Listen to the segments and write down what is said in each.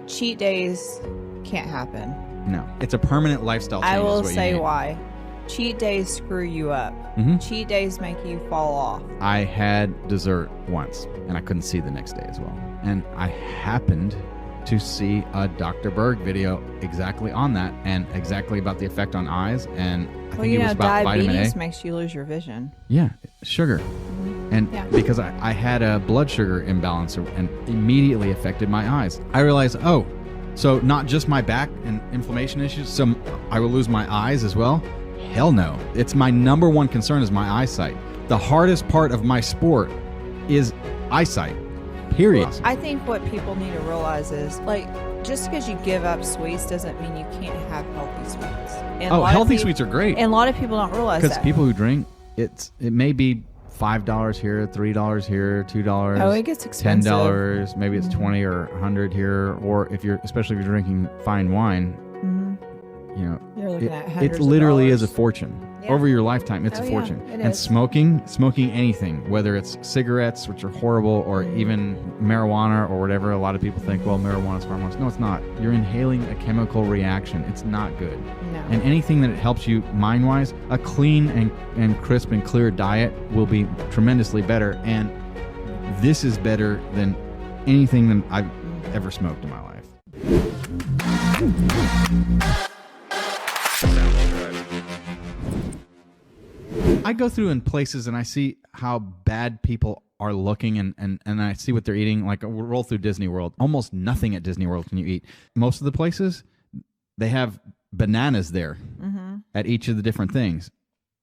cheat days can't happen. No, it's a permanent lifestyle change. I will is what say you need. why. Cheat days screw you up. Cheat days make you fall off. I had dessert once, and I couldn't see the next day as well. And I happened to see a Dr. Berg video exactly on that, and exactly about the effect on eyes. And I think it was about vitamin A. Diabetes makes you lose your vision. Yeah, sugar. And because I had a blood sugar imbalance and immediately affected my eyes. I realized, oh, so not just my back and inflammation issues, so I will lose my eyes as well? Hell no. It's my number one concern is my eyesight. The hardest part of my sport is eyesight, period. Well, I think what people need to realize is, like, just because you give up sweets doesn't mean you can't have healthy sweets. And healthy sweets are great. And a lot of people don't realize that. Because people who drink, it may be $5 here, $3 here, $2. Oh, it gets expensive. $10, maybe it's 20 or 100 here, or especially if you're drinking fine wine, you know, you're looking at hundreds it literally of is a fortune. Yeah. Over your lifetime, it's a fortune. It and is. smoking anything, whether it's cigarettes, which are horrible, or even marijuana or whatever. A lot of people think, well, marijuana is harmless. No, it's not. You're inhaling a chemical reaction. It's not good. No. And anything that helps you mind-wise, a clean and crisp and clear diet will be tremendously better. And this is better than anything that I've ever smoked in my life. I go through in places and I see how bad people are looking and I see what they're eating. Like, we'll roll through Disney World. Almost nothing at Disney World can you eat. Most of the places, they have bananas there at each of the different things.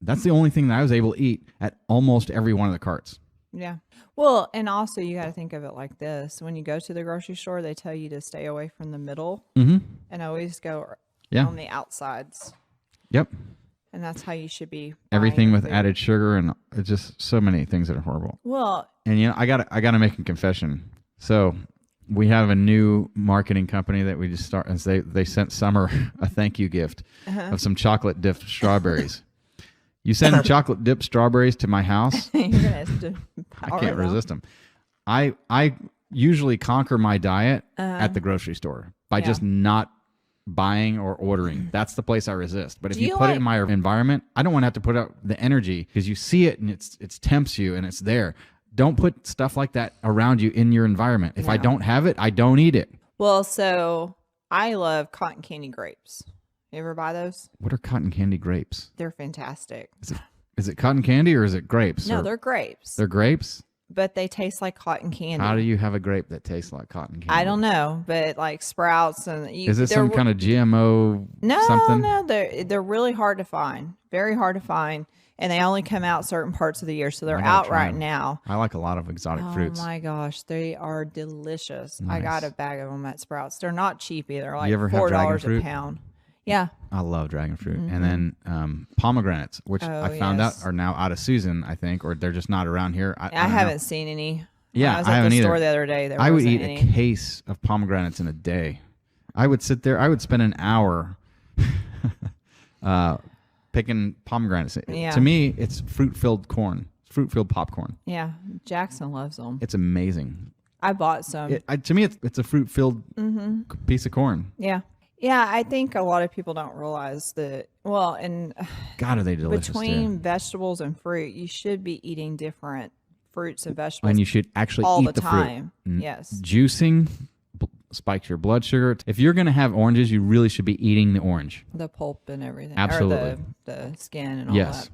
That's the only thing that I was able to eat at almost every one of the carts. Yeah. Well, and also you got to think of it like this. When you go to the grocery store, they tell you to stay away from the middle and always go on the outsides. Yep. And that's how you should be. Everything with added sugar, and it's just so many things that are horrible. Well, and you know, I gotta make a confession. So we have a new marketing company that we just started, and they sent Summer a thank you gift of some chocolate dipped strawberries. You send chocolate dipped strawberries to my house, you're gonna have to I can't resist them. I usually conquer my diet at the grocery store by just not buying or ordering. That's the place I resist. But if you put it in my environment, I don't want to have to put out the energy because you see it and it tempts you and it's there. Don't put stuff like that around you in your environment. If I don't have it, I don't eat it. Well, so I love cotton candy grapes. You ever buy those? What are cotton candy grapes? They're fantastic. Is it cotton candy or is it grapes? No, they're grapes. They're grapes? But they taste like cotton candy. How do you have a grape that tastes like cotton candy? I don't know, but like Sprouts and is it some kind of GMO something? No, they're really hard to find. Very hard to find. And they only come out certain parts of the year, so they're out right now. I like a lot of exotic fruits. Oh my gosh, they are delicious. Nice. I got a bag of them at Sprouts. They're not cheap either. Like you ever have dragon $4 fruit? a pound. Yeah. I love dragon fruit. And then pomegranates, which I found out are now out of season, I think, or they're just not around here. I haven't seen any. Yeah, I was at the store the other day. I would eat a case of pomegranates in a day. I would sit there. I would spend an hour picking pomegranates. Yeah. To me, it's fruit-filled corn, fruit-filled popcorn. Yeah, Jackson loves them. It's amazing. I bought some. To me, it's a fruit-filled piece of corn. Yeah. Yeah, I think a lot of people don't realize that. Well, and God, are they delicious? Between vegetables and fruit, you should be eating different fruits and vegetables. And you should actually all eat the time. Fruit. Yes. Juicing spikes your blood sugar. If you're going to have oranges, you really should be eating the orange. The pulp and everything. Absolutely. Or the skin and all that.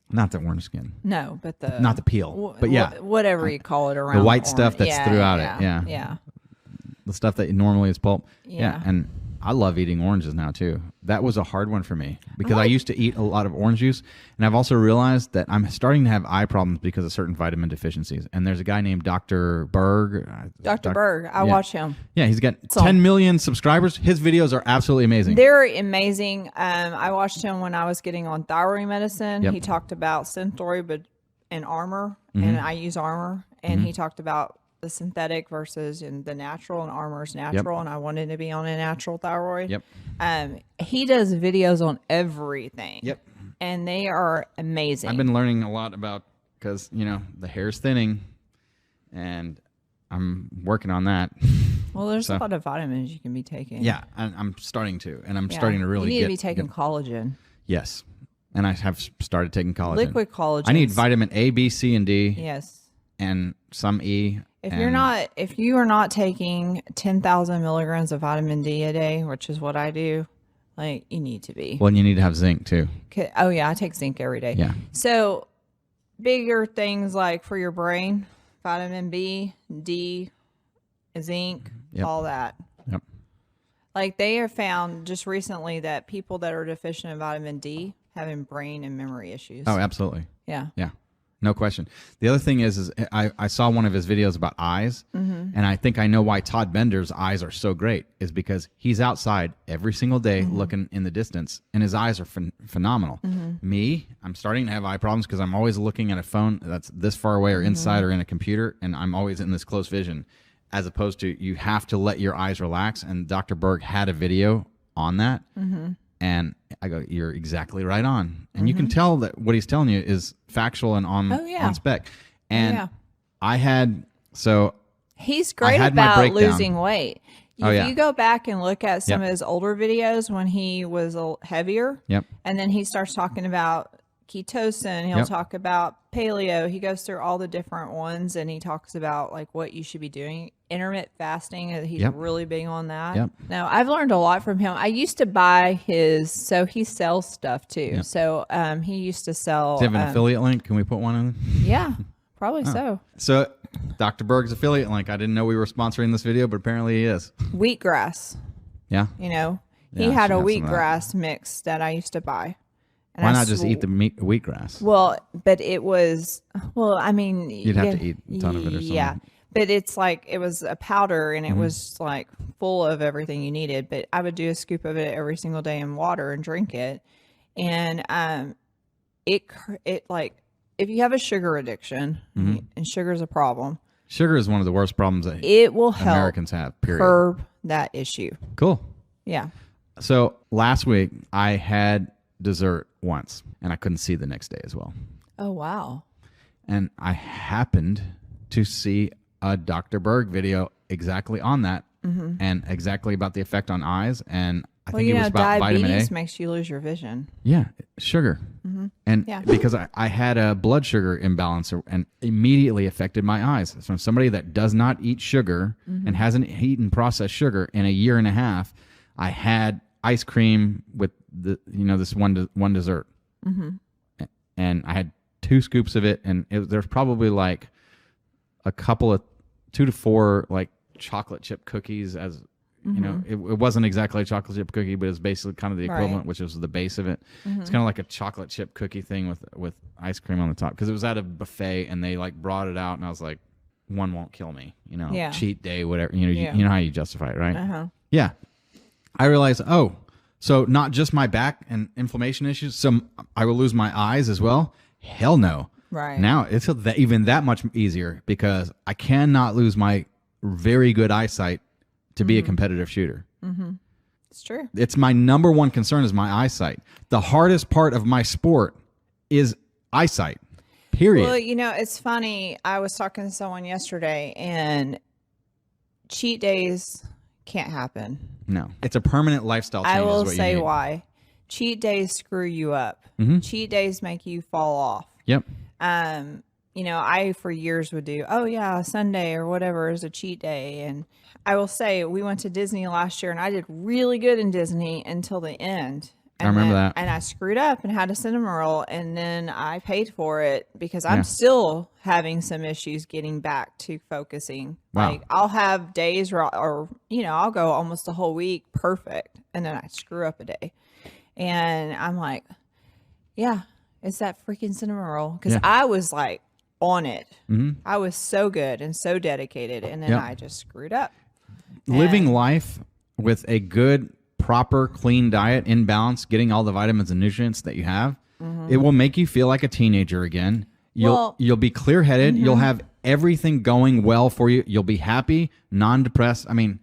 Not the orange skin. No, but not the peel. But yeah. Whatever you call it around the white stuff that's throughout it. Yeah. Yeah. The stuff that normally is pulp. Yeah. And I love eating oranges now too. That was a hard one for me because I used to eat a lot of orange juice, and I've also realized that I'm starting to have eye problems because of certain vitamin deficiencies. And there's a guy named Dr. Berg. Dr. Berg, I watch him. Yeah, he's got 10 million subscribers. His videos are absolutely amazing. They're amazing. I watched him when I was getting on thyroid medicine. Yep. He talked about Synthroid and Armor, and I use Armor, and he talked about the synthetic versus the natural, and Armor's natural, and I wanted to be on a natural thyroid. Yep. He does videos on everything. Yep. And they are amazing. I've been learning a lot about, because, the hair's thinning, and I'm working on that. Well, there's a lot of vitamins you can be taking. Yeah, I'm starting to, and I'm starting to really You need to be taking collagen. Yes, and I have started taking collagen. Liquid collagen. I need vitamin A, B, C, and D. Yes. And some E. If you are not taking 10,000 milligrams of vitamin D a day, which is what I do, like you need to be. Well, and you need to have zinc too. Oh yeah, I take zinc every day. Yeah. So bigger things like for your brain, vitamin B, D, zinc, all that. Yep. Like they have found just recently that people that are deficient in vitamin D having brain and memory issues. Oh, absolutely. Yeah. Yeah. No question. The other thing is I saw one of his videos about eyes, and I think I know why Todd Bender's eyes are so great is because he's outside every single day looking in the distance, and his eyes are phenomenal. Me, I'm starting to have eye problems because I'm always looking at a phone that's this far away or inside or in a computer, and I'm always in this close vision, as opposed to you have to let your eyes relax, and Dr. Berg had a video on that. And I go, you're exactly right on. And you can tell that what he's telling you is factual and on spec. And he's great about losing weight. If you go back and look at some of his older videos when he was heavier, and then he starts talking about ketosis, he'll talk about paleo. He goes through all the different ones, and he talks about like what you should be doing. Intermittent fasting, he's really big on that. No, I've learned a lot from him. I used to buy so he sells stuff too. So he used to sell. Do you have an affiliate link? Can we put one in? Yeah, probably so. So Dr. Berg's affiliate link. I didn't know we were sponsoring this video, but apparently he is. Wheatgrass. Yeah. You know, he had a wheatgrass mix that I used to buy. And why not just eat the wheatgrass? Well, but it was, I mean. You'd have to eat a ton of it or something. Yeah. But it's like, it was a powder and it was like full of everything you needed. But I would do a scoop of it every single day in water and drink it. And it like, if you have a sugar addiction and sugar is a problem. Sugar is one of the worst problems that it will help Americans have, period. Curb that issue. Cool. Yeah. So last week I had dessert once and I couldn't see the next day as well. Oh, wow. And I happened to see a Dr. Berg video exactly on that and exactly about the effect on eyes. And I think it was about vitamin A. Diabetes makes you lose your vision. Yeah, sugar. And because I had a blood sugar imbalance and immediately affected my eyes. So somebody that does not eat sugar and hasn't eaten processed sugar in a year and a half, I had ice cream with this one dessert. And I had 2 scoops of it, and there's probably like a couple of 2 to 4 like chocolate chip cookies as you know, it wasn't exactly a chocolate chip cookie, but it's basically kind of the equivalent, which is the base of it. It's kind of like a chocolate chip cookie thing with ice cream on the top, because it was at a buffet and they like brought it out, and I was like, one won't kill me, cheat day, whatever, you know how you justify it, right? Yeah. I realized, so not just my back and inflammation issues, so I will lose my eyes as well? Hell no. Right. Now it's even that much easier because I cannot lose my very good eyesight to be a competitive shooter. It's true. It's my number one concern is my eyesight. The hardest part of my sport is eyesight, period. Well, it's funny. I was talking to someone yesterday, and cheat days can't happen. No. It's a permanent lifestyle change. I will say why. Cheat days screw you up. Cheat days make you fall off. Yep. I for years would do, Sunday or whatever is a cheat day. And I will say we went to Disney last year, and I did really good in Disney until the end. And I remember that. And I screwed up and had a cinema roll, and then I paid for it because I'm still having some issues getting back to focusing. Wow. Like I'll have days or I'll go almost a whole week perfect, and then I screw up a day. And I'm like, it's that freaking cinema roll. Because I was like on it. I was so good and so dedicated, and then I just screwed up. Living life with a good, proper, clean diet in balance, getting all the vitamins and nutrients that you have, it will make you feel like a teenager again. You'll be clear-headed. You'll have everything going well for you. You'll be happy, non-depressed. I mean,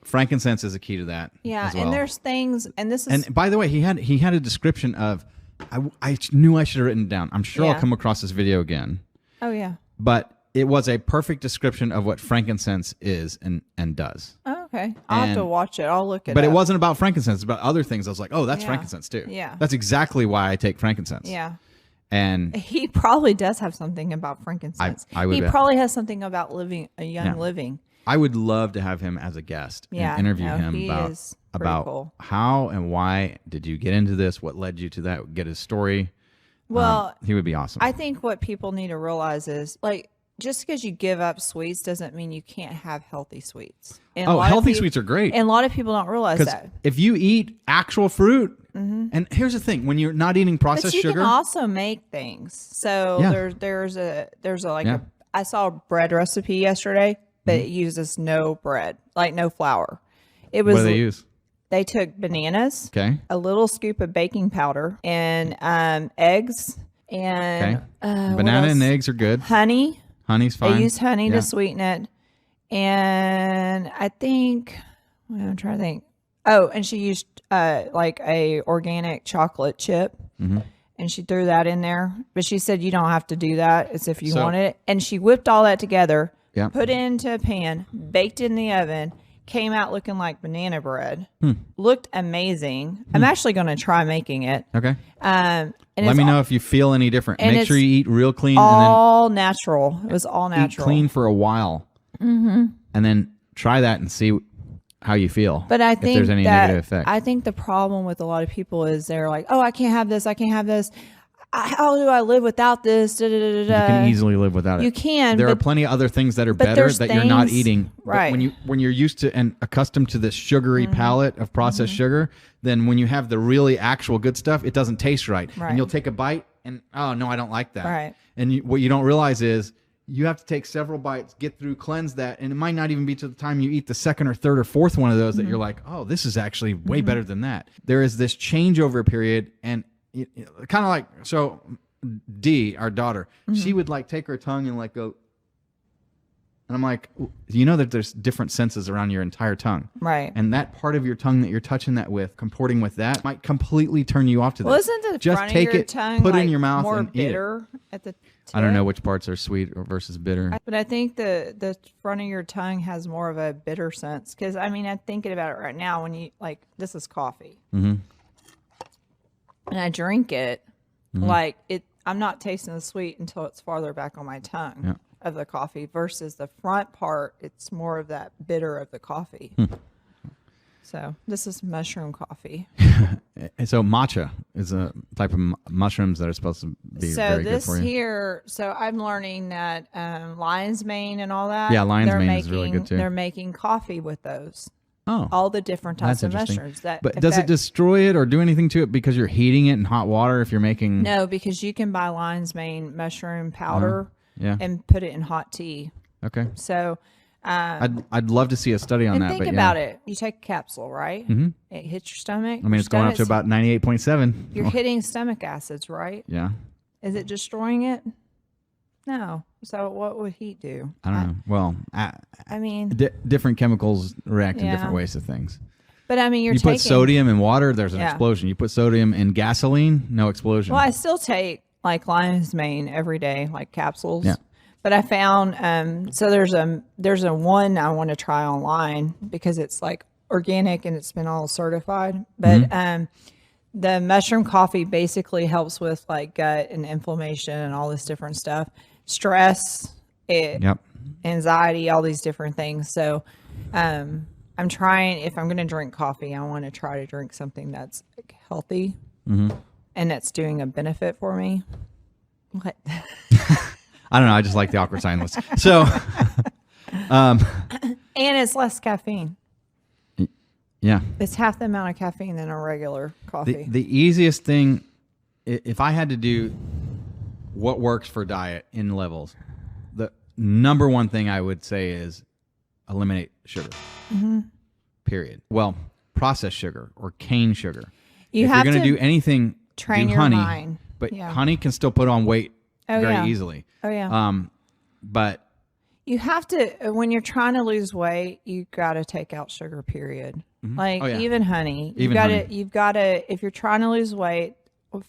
frankincense is a key to that. Yeah, as well. And there's things, and this is. And by the way, he had a description of. I knew I should have written it down. I'm sure I'll come across this video again. Oh yeah. But it was a perfect description of what frankincense is and does. Oh, okay. I'll have to watch it. I'll look at it. But it wasn't about frankincense. It's about other things. I was like, oh, that's frankincense too. Yeah. That's exactly why I take frankincense. Yeah. And he probably does have something about frankincense. I would he bet. probably has something about living living. I would love to have him as a guest and interview him about cool. how and why did you get into this? What led you to that? Get his story. Well, he would be awesome. I think what people need to realize is like, just because you give up sweets doesn't mean you can't have healthy sweets. And healthy sweets are great. And a lot of people don't realize that. If you eat actual fruit, and here's the thing, when you're not eating processed sugar. But you can also make things. So there's a I saw a bread recipe yesterday, but it uses no bread, like no flour. It was. What do they use? They took bananas, a little scoop of baking powder, and eggs, and banana and eggs are good. Honey. Honey's fine. They use honey to sweeten it. And I think, I'm trying to think. Oh, and she used like a organic chocolate chip. And she threw that in there. But she said you don't have to do that. It's if you want it. And she whipped all that together, put it into a pan, baked it in the oven, came out looking like banana bread. Looked amazing. I'm actually going to try making it. Okay. And let me know if you feel any different. Make sure you eat real clean. All natural. It was all natural. Eat clean for a while. And then try that and see how you feel. But I think if there's any negative effect. I think the problem with a lot of people is they're like, oh, I can't have this. I can't have this. How do I live without this? Da, da, da, da. You can easily live without it. You can. There are plenty of other things that are better that you're not eating. Right. But when you're used to and accustomed to this sugary palate of processed sugar, then when you have the really actual good stuff, it doesn't taste right. And you'll take a bite and, oh, no, I don't like that. Right. And what you don't realize is you have to take several bites, get through, cleanse that. And it might not even be to the time you eat the second or third or fourth one of those that you're like, oh, this is actually way better than that. There is this changeover period and kind of like, so Dee, our daughter, she would like take her tongue and like go, and I'm like, you know that there's different senses around your entire tongue. Right. And that part of your tongue that you're touching that with, comporting with that, might completely turn you off to well, this. Isn't the just front take of your it, tongue put it like in your mouth more and bitter eat it. at the tip? I don't know which parts are sweet versus bitter. But I think the front of your tongue has more of a bitter sense. Because, I mean, I'm thinking about it right now when you, like, this is coffee. And I drink it, like, I'm not tasting the sweet until it's farther back on my tongue of the coffee versus the front part. It's more of that bitter of the coffee. So this is mushroom coffee. So matcha is a type of mushrooms that are supposed to be very good for you. So I'm learning that lion's mane and all that. Yeah, lion's mane is really good too. They're making coffee with those. Oh, all the different types of mushrooms. But does it destroy it or do anything to it because you're heating it in hot water if you're making? No, because you can buy lion's mane mushroom powder and put it in hot tea. Okay. So I'd love to see a study on that. Think about it. You take a capsule, right? It hits your stomach. I mean, it's going up to about 98.7. You're hitting stomach acids, right? Yeah. Is it destroying it? No. So what would heat do? I don't know. Well, I mean, different chemicals react in different ways to things. But I mean, you put sodium in water, there's an explosion. You put sodium in gasoline, no explosion. Well, I still take like lion's mane every day, like capsules. Yeah. But I found so there's a one I want to try online because it's like organic and it's been all certified. But the mushroom coffee basically helps with like gut and inflammation and all this different stuff. Stress, anxiety, all these different things. So I'm trying, if I'm going to drink coffee, I want to try to drink something that's like healthy and that's doing a benefit for me. What? I don't know. I just like the awkward silence. So, and it's less caffeine. Yeah. It's half the amount of caffeine than a regular coffee. The easiest thing, if I had to do what works for diet in levels, the number one thing I would say is eliminate sugar. Period. Well, processed sugar or cane sugar. If you're going to do anything, train do your honey. mind. But honey can still put on weight very easily. Oh, yeah. But you have to, when you're trying to lose weight, you got to take out sugar, period. Like even honey. You've got to, if you're trying to lose weight,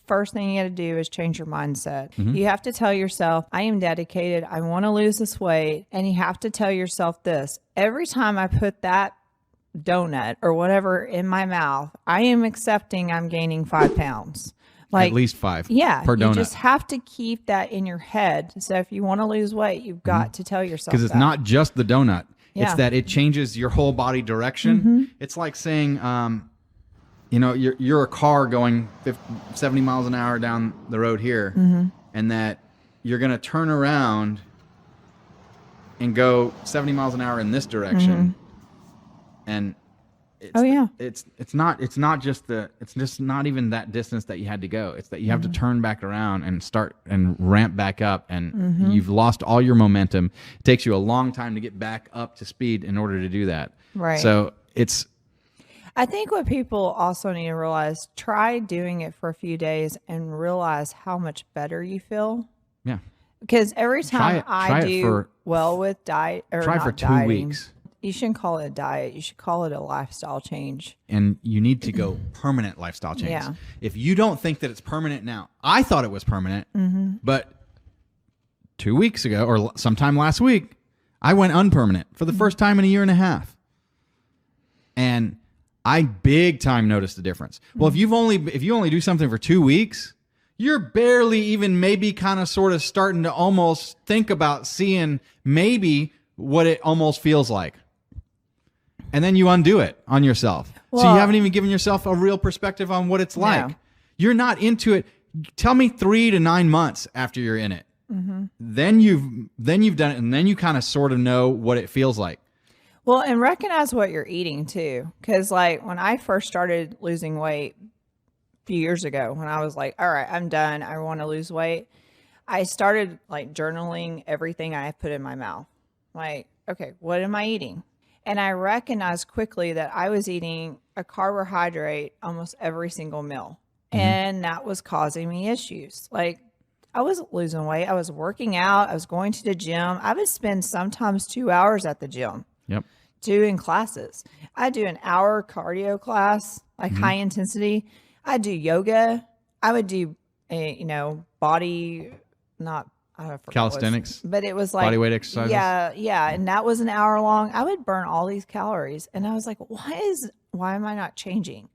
first thing you got to do is change your mindset. You have to tell yourself, I am dedicated. I want to lose this weight. And you have to tell yourself this: every time I put that donut or whatever in my mouth, I am accepting I'm gaining 5 pounds. Like, at least 5 per donut. You just have to keep that in your head. So if you want to lose weight, you've got to tell yourself that. Because it's not just the donut. Yeah. It's that it changes your whole body direction. It's like saying, you know, you're a car going 70 miles an hour down the road here, and that you're going to turn around and go 70 miles an hour in this direction. And it's just not even that distance that you had to go. It's that you have to turn back around and start and ramp back up, and you've lost all your momentum. It takes you a long time to get back up to speed in order to do that. Right. So I think what people also need to realize, try doing it for a few days and realize how much better you feel. Yeah. Because every time I do well with diet, or try for 2 weeks. You shouldn't call it a diet. You should call it a lifestyle change. And you need to go permanent lifestyle change. Yeah. If you don't think that it's permanent now, I thought it was permanent, but 2 weeks ago or sometime last week, I went unpermanent for the first time in a year and a half. And I big time noticed the difference. Well, if you only do something for 2 weeks, you're barely even maybe kind of sort of starting to almost think about seeing maybe what it almost feels like. And then you undo it on yourself. Well, so you haven't even given yourself a real perspective on what it's like. No. You're not into it. Tell me 3 to 9 months after you're in it. Then you've done it, and then you kind of sort of know what it feels like. Well, and recognize what you're eating too. Because like when I first started losing weight a few years ago, when I was like, all right, I'm done, I want to lose weight, I started like journaling everything I put in my mouth. Like, okay, what am I eating? And I recognized quickly that I was eating a carbohydrate almost every single meal. And that was causing me issues. Like, I wasn't losing weight. I was working out. I was going to the gym. I would spend sometimes 2 hours at the gym. Yep. Doing classes. I do an hour cardio class, like high intensity. I do yoga. I would do calisthenics, but it was like body weight exercises. Yeah, and that was an hour long. I would burn all these calories, and I was like, why am I not changing?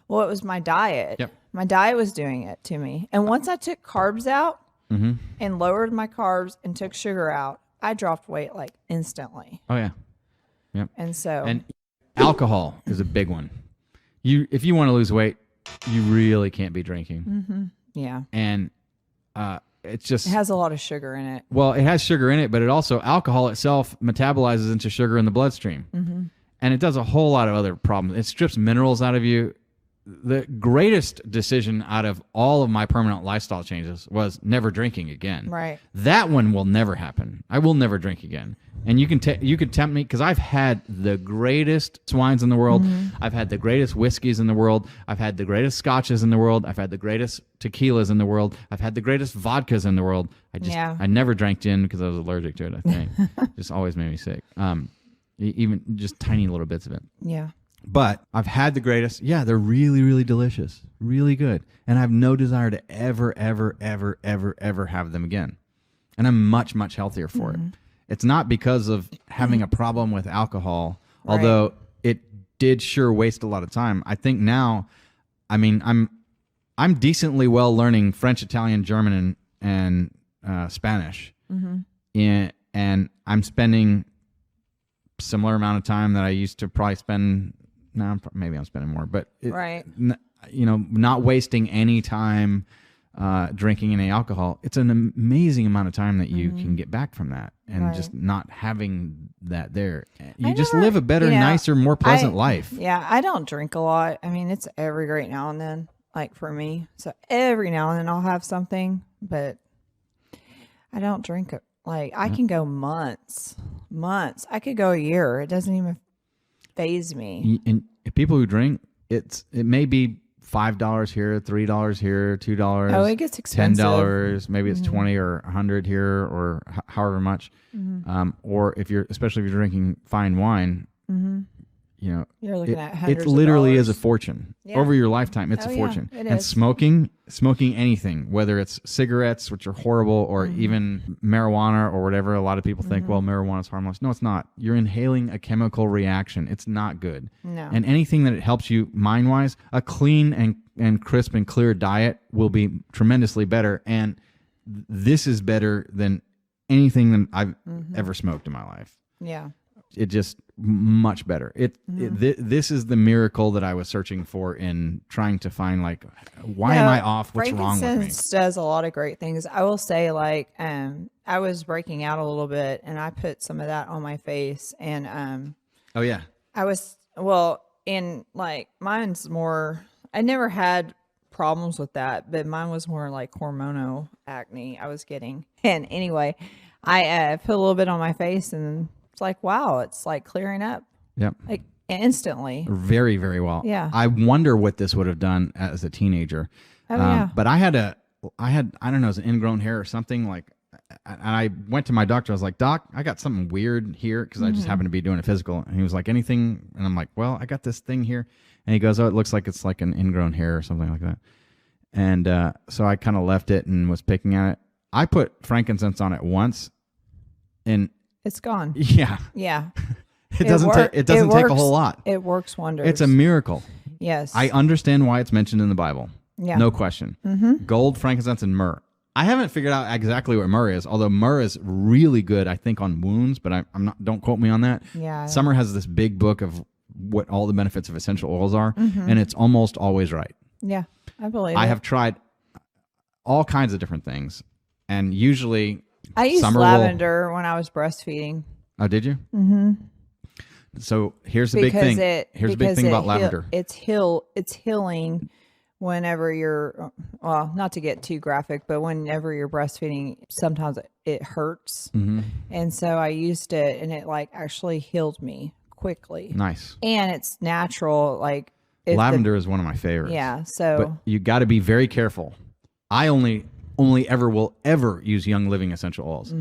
Well, it was my diet. Yep. My diet was doing it to me. And once I took carbs out and lowered my carbs and took sugar out, I dropped weight like instantly. Oh yeah. Yep. And alcohol is a big one. If you want to lose weight, you really can't be drinking. Yeah. And it has a lot of sugar in it. Well, it has sugar in it, but alcohol itself metabolizes into sugar in the bloodstream. And it does a whole lot of other problems. It strips minerals out of you. The greatest decision out of all of my permanent lifestyle changes was never drinking again. Right. That one will never happen. I will never drink again. And you can tempt me, because I've had the greatest wines in the world. I've had the greatest whiskeys in the world. I've had the greatest scotches in the world. I've had the greatest tequilas in the world. I've had the greatest vodkas in the world. I never drank gin because I was allergic to it, I think. Just always made me sick. Even just tiny little bits of it. Yeah. But I've had the greatest. Yeah, they're really, really delicious. Really good. And I have no desire to ever, ever, ever, ever, ever have them again. And I'm much, much healthier for it. It's not because of having a problem with alcohol, although it did sure waste a lot of time. I think now, I mean, I'm decently well learning French, Italian, German, and Spanish. And I'm spending similar amount of time that I used to probably spend. Now maybe I'm spending more, but not wasting any time drinking any alcohol. It's an amazing amount of time that you can get back from that, and just not having that there. You just live a better, nicer, more pleasant life. Yeah, I don't drink a lot. I mean, it's every great now and then, like for me. So every now and then I'll have something, but I don't drink it. Like I can go months. I could go a year. It doesn't even faze me. And people who drink, it may be $5 here, $3 here, $2. Oh, it gets expensive. $10, maybe it's 20 or 100 here, or however much. Or especially if you're drinking fine wine, you're looking at hundreds it literally of dollars. is a fortune over your lifetime. It's a fortune. It and is. smoking anything, whether it's cigarettes, which are horrible, or even marijuana or whatever. A lot of people think, well, marijuana is harmless. No, it's not. You're inhaling a chemical reaction. It's not good. No. And anything that it helps you mind-wise, a clean and crisp and clear diet will be tremendously better. And this is better than anything that I've ever smoked in my life. Yeah. It just much better. This is the miracle that I was searching for in trying to find, like, why am I off? What's wrong with me? Frankincense does a lot of great things. I will say, like, I was breaking out a little bit, and I put some of that on my face, and oh yeah, in like mine's more. I never had problems with that, but mine was more like hormonal acne I was getting. And anyway, I put a little bit on my face, and it's like, wow, it's like clearing up. Yep. Like instantly. Very, very well. Yeah. I wonder what this would have done as a teenager. Oh, yeah. But I had, I don't know, it was an ingrown hair or something, like, and I went to my doctor. I was like, Doc, I got something weird here, because I just happened to be doing a physical. And he was like, anything? And I'm like, well, I got this thing here. And he goes, oh, it looks like it's like an ingrown hair or something like that. And so I kind of left it and was picking at it. I put frankincense on it once, and it's gone. Yeah. Yeah. It doesn't take a whole lot. It works wonders. It's a miracle. Yes. I understand why it's mentioned in the Bible. Yeah. No question. Gold, frankincense, and myrrh. I haven't figured out exactly what myrrh is, although myrrh is really good, I think, on wounds, but I'm not. Don't quote me on that. Yeah. Summer has this big book of what all the benefits of essential oils are, and it's almost always right. Yeah, I believe I have tried all kinds of different things, and usually I used lavender when I was breastfeeding. Oh, did you? Mm-hmm. So here's the big thing. Here's the big thing about lavender. It's healing whenever you're, well, not to get too graphic, but whenever you're breastfeeding, sometimes it hurts. And so I used it, and it like actually healed me quickly. Nice. And it's natural. Like lavender is one of my favorites. Yeah. So, but you got to be very careful. I only will ever use Young Living essential oils.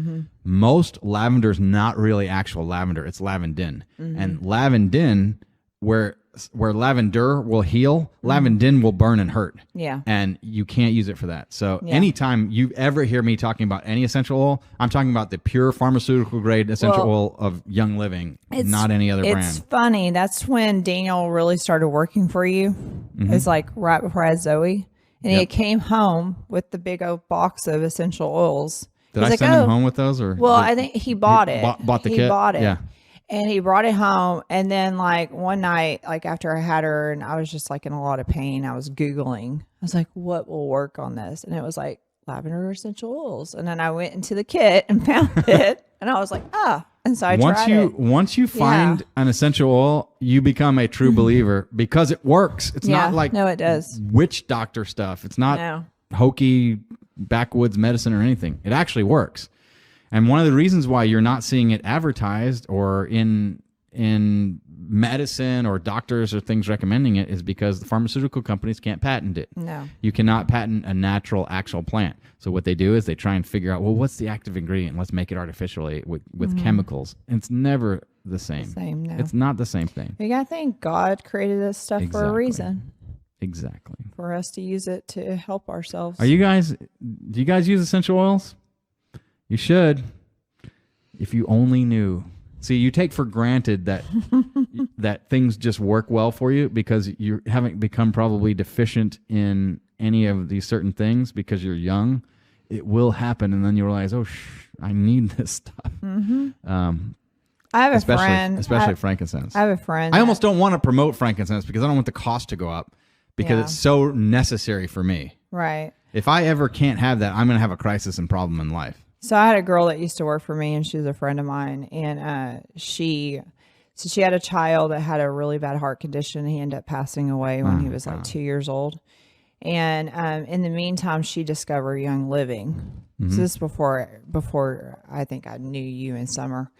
Most lavender is not really actual lavender. It's lavandin. And lavandin, where lavender will heal, lavandin will burn and hurt. Yeah. And you can't use it for that. So anytime you ever hear me talking about any essential oil, I'm talking about the pure pharmaceutical grade essential oil of Young Living, not any other brand. It's funny. That's when Daniel really started working for you. It's like right before I had Zoe. And he came home with the big old box of essential oils. Did I send him home with those? Or well, I think he bought it. Bought the kit? He bought it. Yeah. And he brought it home. And then like one night, like after I had her and I was just like in a lot of pain, I was Googling. I was like, what will work on this? And it was like lavender essential oils. And then I went into the kit and found it. And I was like, ah. And so I tried it. Once you find an essential oil, you become a true believer, because it works. It's not like it does. Witch doctor stuff. It's not hokey backwoods medicine or anything. It actually works. And one of the reasons why you're not seeing it advertised or in medicine or doctors or things recommending it is because the pharmaceutical companies can't patent it. No. You cannot patent a natural actual plant. So what they do is they try and figure out, well, what's the active ingredient? Let's make it artificially with chemicals. And it's never the same. No. It's not the same thing. You gotta think God created this stuff for a reason. Exactly. For us to use it to help ourselves. Do you guys use essential oils? You should. If you only knew. See, you take for granted that that things just work well for you because you haven't become probably deficient in any of these certain things because you're young. It will happen, and then you realize, oh, I need this stuff. I have a friend. Especially frankincense. I have a friend. I almost don't want to promote frankincense because I don't want the cost to go up because it's so necessary for me. Right. If I ever can't have that, I'm going to have a crisis and problem in life. So I had a girl that used to work for me, and she was a friend of mine, and she had a child that had a really bad heart condition. He ended up passing away when he was like 2 years old. And in the meantime, she discovered Young Living. So this is before I think I knew you in Summer.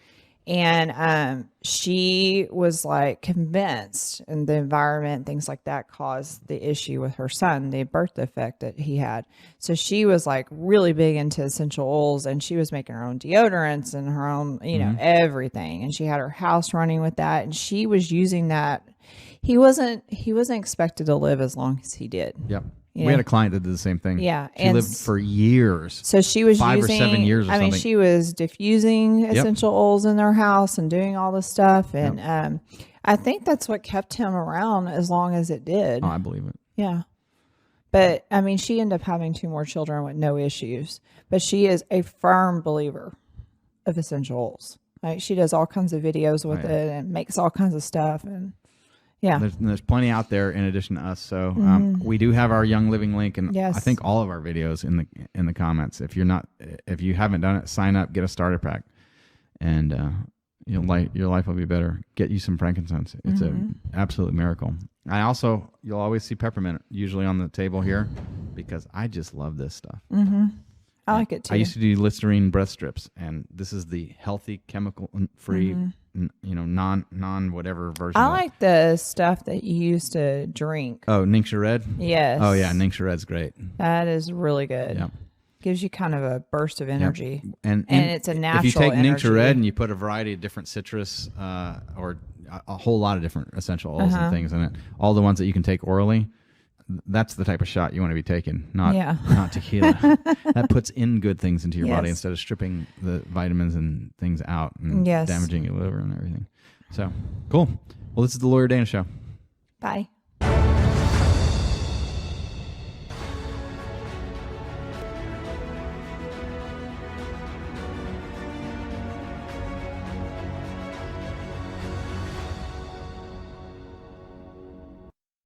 And she was like convinced, and the environment, things like that, caused the issue with her son, the birth defect that he had. So she was like really big into essential oils, and she was making her own deodorants and her own, you know, everything. And she had her house running with that, and she was using that. He wasn't expected to live as long as he did. Yep. We had a client that did the same thing. Yeah. She lived for years. So she was 5 or 7 years or something. I mean, she was diffusing essential oils in their house and doing all this stuff. And I think that's what kept him around as long as it did. Oh, I believe it. Yeah. But I mean, she ended up having 2 more children with no issues. But she is a firm believer of essential oils. Like, she does all kinds of videos with it and makes all kinds of stuff. And yeah, there's plenty out there in addition to us. So we do have our Young Living link, and I think all of our videos in the comments. If you haven't done it, sign up, get a starter pack, and your life will be better. Get you some frankincense. It's an absolute miracle. You'll always see peppermint usually on the table here, because I just love this stuff. I like it too. I used to do Listerine breath strips, and this is the healthy, chemical free, non whatever version. I like the stuff that you used to drink. Oh, Ningxia Red? Yes. Oh yeah, Ningxia Red's great. That is really good. Yeah. Gives you kind of a burst of energy. Yep. And it's a natural If you take energy. Ningxia Red and you put a variety of different citrus or a whole lot of different essential oils and things in it, all the ones that you can take orally, that's the type of shot you want to be taking, not tequila. That puts in good things into your body instead of stripping the vitamins and things out and damaging your liver and everything. So, cool. Well, this is the Lawyer Dana Show. Bye.